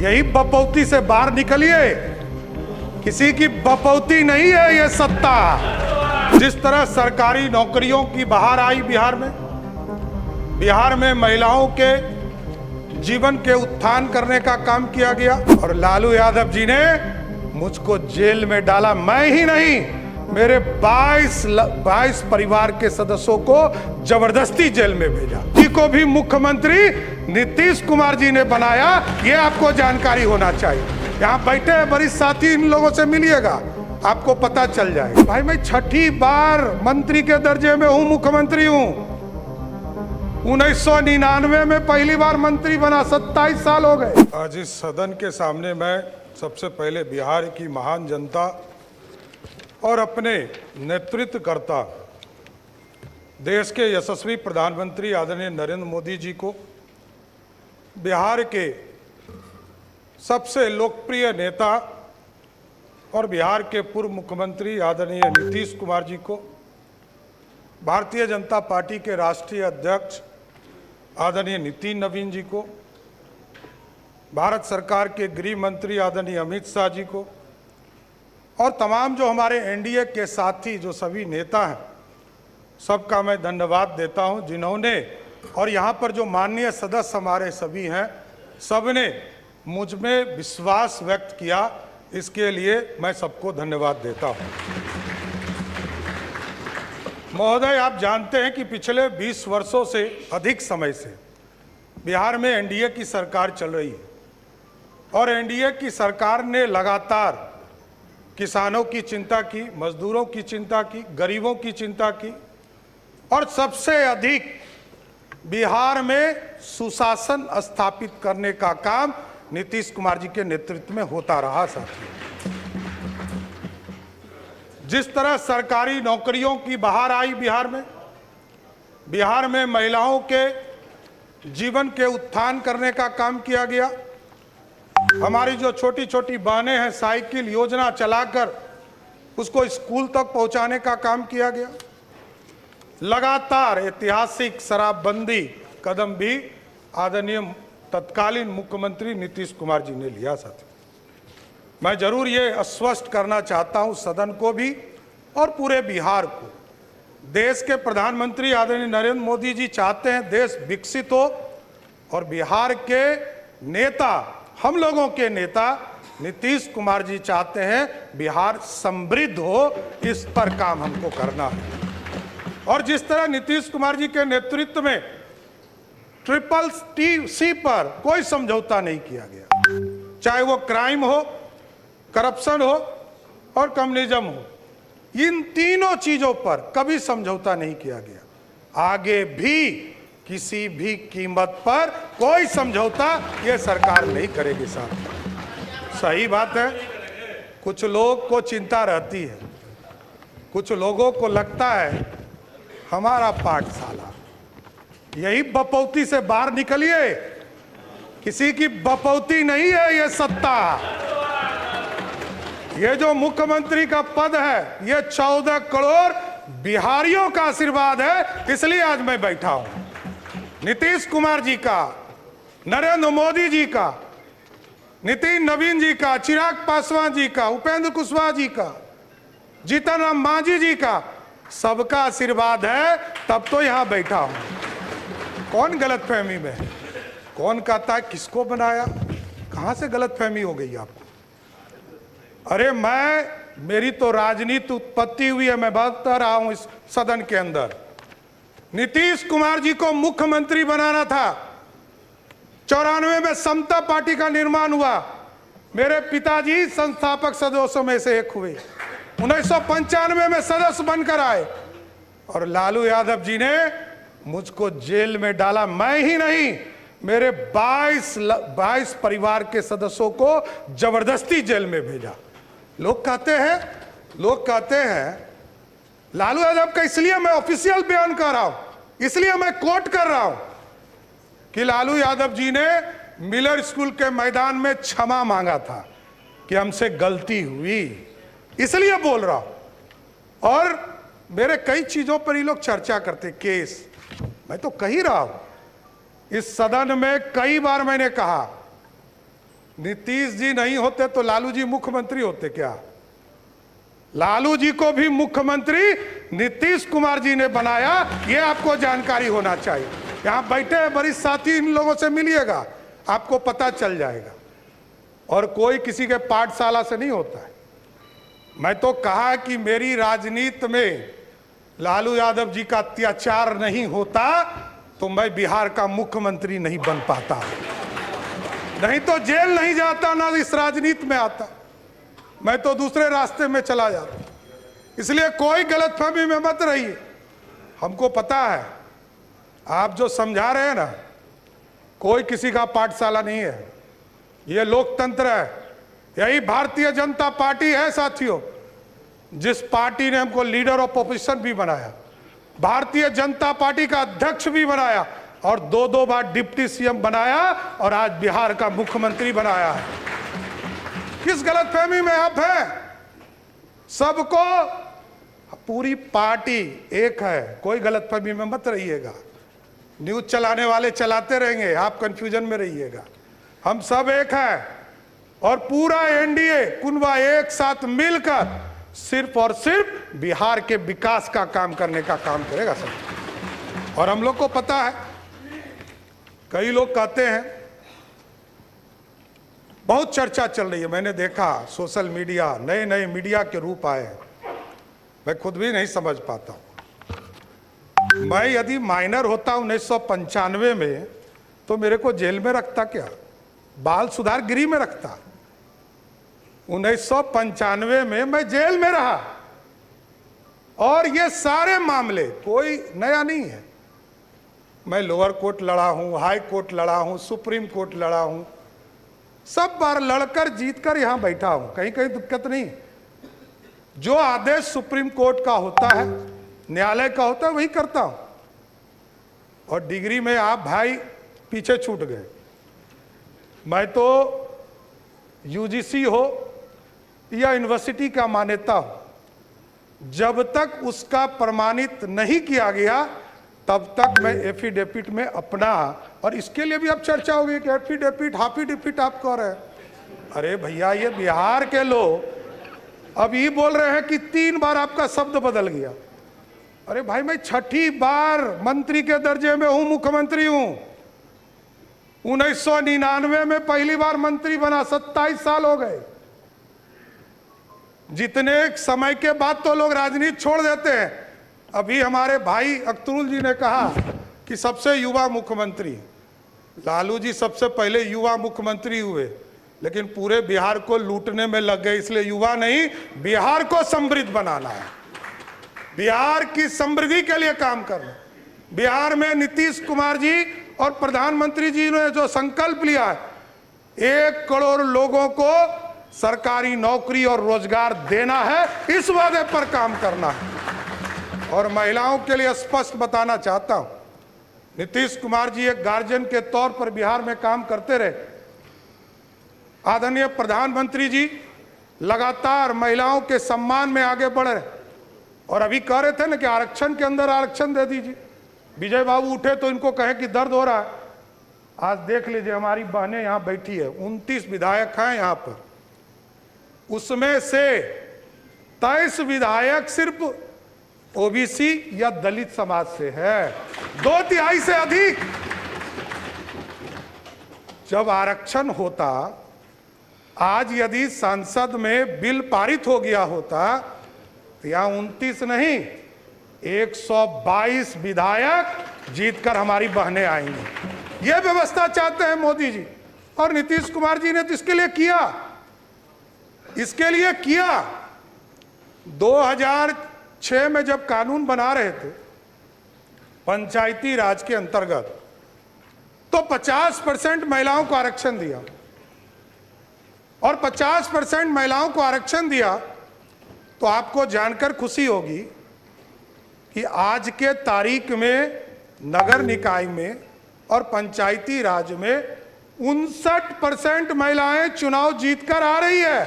यही बपौती से बाहर निकलिए। किसी की बपौती नहीं है ये सत्ता। जिस तरह सरकारी नौकरियों की बहार आई बिहार में महिलाओं के जीवन के उत्थान करने का काम किया गया और लालू यादव जी ने मुझको जेल में डाला। मैं ही नहीं, मेरे 22 परिवार के सदस्यों को जबरदस्ती जेल में भेजा। जी को भी मुख्यमंत्री नीतीश कुमार जी ने बनाया, ये आपको जानकारी होना चाहिए। यहाँ बैठे हैं वरिष्ठ साथी, इन लोगों से मिलिएगा, आपको पता चल जाएगा। भाई मैं 6ठी बार मंत्री के दर्जे में हूँ, मुख्यमंत्री हूँ। 1999 में पहली बार मंत्री बना, 27 साल हो गए। आज इस सदन के सामने मैं सबसे पहले बिहार की महान जनता और अपने नेतृत्वकर्ता देश के यशस्वी प्रधानमंत्री आदरणीय नरेंद्र मोदी जी को, बिहार के सबसे लोकप्रिय नेता और बिहार के पूर्व मुख्यमंत्री आदरणीय नीतीश कुमार जी को, भारतीय जनता पार्टी के राष्ट्रीय अध्यक्ष आदरणीय नितिन नवीन जी को, भारत सरकार के गृह मंत्री आदरणीय अमित शाह जी को और तमाम जो हमारे एनडीए के साथी जो सभी नेता हैं, सबका मैं धन्यवाद देता हूं, जिन्होंने और यहाँ पर जो माननीय सदस्य हमारे सभी हैं, सबने मुझ में विश्वास व्यक्त किया। इसके लिए मैं सबको धन्यवाद देता हूं। महोदय, आप जानते हैं कि पिछले 20 वर्षों से अधिक समय से बिहार में एनडीए की सरकार चल रही है और एनडीए की सरकार ने लगातार किसानों की चिंता की, मजदूरों की चिंता की, गरीबों की चिंता की और सबसे अधिक बिहार में सुशासन स्थापित करने का काम नीतीश कुमार जी के नेतृत्व में होता रहा। साथियों, जिस तरह सरकारी नौकरियों की बहार आई बिहार में महिलाओं के जीवन के उत्थान करने का काम किया गया। हमारी जो छोटी छोटी बहनें हैं, साइकिल योजना चलाकर उसको स्कूल तक पहुंचाने का काम किया गया। लगातार ऐतिहासिक शराबबंदी कदम भी आदरणीय तत्कालीन मुख्यमंत्री नीतीश कुमार जी ने लिया। साथी, मैं जरूर ये आश्वस्त करना चाहता हूं सदन को भी और पूरे बिहार को, देश के प्रधानमंत्री आदरणीय नरेंद्र मोदी जी चाहते हैं देश विकसित हो और बिहार के नेता, हम लोगों के नेता नीतीश कुमार जी चाहते हैं बिहार समृद्ध हो। इस पर काम हमको करना है और जिस तरह नीतीश कुमार जी के नेतृत्व में CCC पर कोई समझौता नहीं किया गया, चाहे वो क्राइम हो, करप्शन हो और कम्युनिज्म हो, इन तीनों चीजों पर कभी समझौता नहीं किया गया। आगे भी किसी भी कीमत पर कोई समझौता ये सरकार नहीं करेगी। साहब, सही बात है, कुछ लोग को चिंता रहती है, कुछ लोगों को लगता है हमारा पाठशाला, यही बपौती से बाहर निकलिए। किसी की बपौती नहीं है ये सत्ता। ये जो मुख्यमंत्री का पद है, ये 14 करोड़ बिहारियों का आशीर्वाद है, इसलिए आज मैं बैठा हूं। नीतीश कुमार जी का, नरेंद्र मोदी जी का, नितिन नवीन जी का, चिराग पासवान जी का, उपेंद्र कुशवाहा जी का, जीतन राम मांझी जी का, सबका आशीर्वाद है, तब तो यहां बैठा हूं। कौन गलतफहमी में है? कौन कहता है किसको बनाया? कहां से गलतफहमी हो गई आपको? अरे मेरी तो राजनीति उत्पत्ति हुई है, मैं बता रहा हूं इस सदन के अंदर। नीतीश कुमार जी को मुख्यमंत्री बनाना था। 94 में समता पार्टी का निर्माण हुआ, मेरे पिताजी संस्थापक सदस्यों में से एक हुए। 1995 में सदस्य बनकर आए और लालू यादव जी ने मुझको जेल में डाला। मैं ही नहीं, मेरे 22 परिवार के सदस्यों को जबरदस्ती जेल में भेजा। लोग कहते हैं लालू यादव का, इसलिए मैं ऑफिशियल बयान कर रहा हूं, इसलिए मैं कोट कर रहा हूं कि लालू यादव जी ने मिलर स्कूल के मैदान में क्षमा मांगा था कि हमसे गलती हुई, इसलिए बोल रहा हूं। और मेरे कई चीजों पर ये लोग चर्चा करते, केस, मैं तो कह ही रहा हूं, इस सदन में कई बार मैंने कहा नीतीश जी नहीं होते तो लालू जी मुख्यमंत्री होते क्या? लालू जी को भी मुख्यमंत्री नीतीश कुमार जी ने बनाया, ये आपको जानकारी होना चाहिए। यहां बैठे वरिष्ठ साथी, इन लोगों से मिलिएगा, आपको पता चल जाएगा। और कोई किसी के पाठशाला से नहीं होता है। मैं तो कहा कि मेरी राजनीति में लालू यादव जी का अत्याचार नहीं होता तो मैं बिहार का मुख्यमंत्री नहीं बन पाता, नहीं तो जेल नहीं जाता, ना इस राजनीति में आता, मैं तो दूसरे रास्ते में चला जाता। इसलिए कोई गलतफहमी में मत रहिए। हमको पता है आप जो समझा रहे हैं ना, कोई किसी का पाठशाला नहीं है, ये लोकतंत्र है। यही भारतीय जनता पार्टी है साथियों, जिस पार्टी ने हमको लीडर ऑफ ऑपोजिशन भी बनाया, भारतीय जनता पार्टी का अध्यक्ष भी बनाया और 2-2 बार डिप्टी सीएम बनाया और आज बिहार का मुख्यमंत्री बनाया है। किस गलतफहमी में आप हैं? सबको, पूरी पार्टी एक है, कोई गलतफहमी में मत रहिएगा। न्यूज चलाने वाले चलाते रहेंगे, आप कंफ्यूजन में रहिएगा। हम सब एक हैं और पूरा एनडीए कुनबा एक साथ मिलकर सिर्फ और सिर्फ बिहार के विकास का काम करने का काम करेगा सब। और हम लोग को पता है, कई लोग कहते हैं, बहुत चर्चा चल रही है, मैंने देखा सोशल मीडिया, नए नए मीडिया के रूप आए हैं, मैं खुद भी नहीं समझ पाता हूं। मैं यदि माइनर होता 1995 में तो मेरे को जेल में रखता क्या? बाल सुधार गृह में रखता। 1995 में मैं जेल में रहा और ये सारे मामले कोई नया नहीं है। मैं लोअर कोर्ट लड़ा हूं, हाई कोर्ट लड़ा हूं, सुप्रीम कोर्ट लड़ा हूं, सब बार लड़कर जीतकर यहां बैठा हूं, कहीं कहीं दिक्कत नहीं। जो आदेश सुप्रीम कोर्ट का होता है, न्यायालय का होता है, वही करता हूं। और डिग्री में आप भाई पीछे छूट गए। मैं तो यूजीसी हो या यूनिवर्सिटी का मान्यता हो, जब तक उसका प्रमाणित नहीं किया गया तब तक मैं एफिडेविट में अपना, और इसके लिए भी अब चर्चा होगी कि एफिडेविट हाफिडेविट आप कह रहे हैं। अरे भैया, ये बिहार के लोग अब ये बोल रहे हैं कि 3 बार आपका शब्द बदल गया। अरे भाई, मैं 6ठी बार मंत्री के दर्जे में हूं, मुख्यमंत्री हूं। 1999 में पहली बार मंत्री बना, 27 साल हो गए। जितने समय के बाद तो लोग राजनीति छोड़ देते हैं। अभी हमारे भाई अख्तरुल जी ने कहा कि सबसे युवा मुख्यमंत्री, लालू जी सबसे पहले युवा मुख्यमंत्री हुए, लेकिन पूरे बिहार को लूटने में लग गए। इसलिए युवा नहीं, बिहार को समृद्ध बनाना है, बिहार की समृद्धि के लिए काम करना। बिहार में नीतीश कुमार जी और प्रधानमंत्री जी ने जो संकल्प लिया है, 1 करोड़ लोगों को सरकारी नौकरी और रोजगार देना है, इस वादे पर काम करना है। और महिलाओं के लिए स्पष्ट बताना चाहता हूं, नीतीश कुमार जी एक गार्जियन के तौर पर बिहार में काम करते रहे। आदरणीय प्रधानमंत्री जी लगातार महिलाओं के सम्मान में आगे बढ़ रहे, और अभी कह रहे थे ना कि आरक्षण के अंदर आरक्षण दे दीजिए। विजय बाबू उठे तो इनको कहे कि दर्द हो रहा है। आज देख लीजिए, हमारी बहनें यहां बैठी है, 29 विधायक हैं यहां पर, उसमें से 23 विधायक सिर्फ ओबीसी या दलित समाज से है, 2/3 से अधिक। जब आरक्षण होता, आज यदि संसद में बिल पारित हो गया होता तो यहां 29 नहीं, 122 विधायक जीतकर हमारी बहनें आएंगी। यह व्यवस्था चाहते हैं मोदी जी, और नीतीश कुमार जी ने तो इसके लिए किया, इसके लिए किया। 2006 में जब कानून बना रहे थे पंचायती राज के अंतर्गत, तो 50% महिलाओं को आरक्षण दिया, और 50% महिलाओं को आरक्षण दिया तो आपको जानकर खुशी होगी कि आज के तारीख में नगर निकाय में और पंचायती राज में 59% महिलाएं चुनाव जीतकर आ रही है,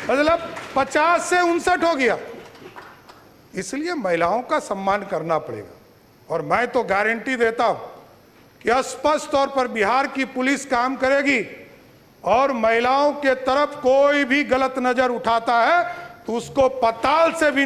मतलब 50 से 59 हो गया। इसलिए महिलाओं का सम्मान करना पड़ेगा। और मैं तो गारंटी देता हूं कि स्पष्ट तौर पर बिहार की पुलिस काम करेगी, और महिलाओं के तरफ कोई भी गलत नजर उठाता है तो उसको पताल से भी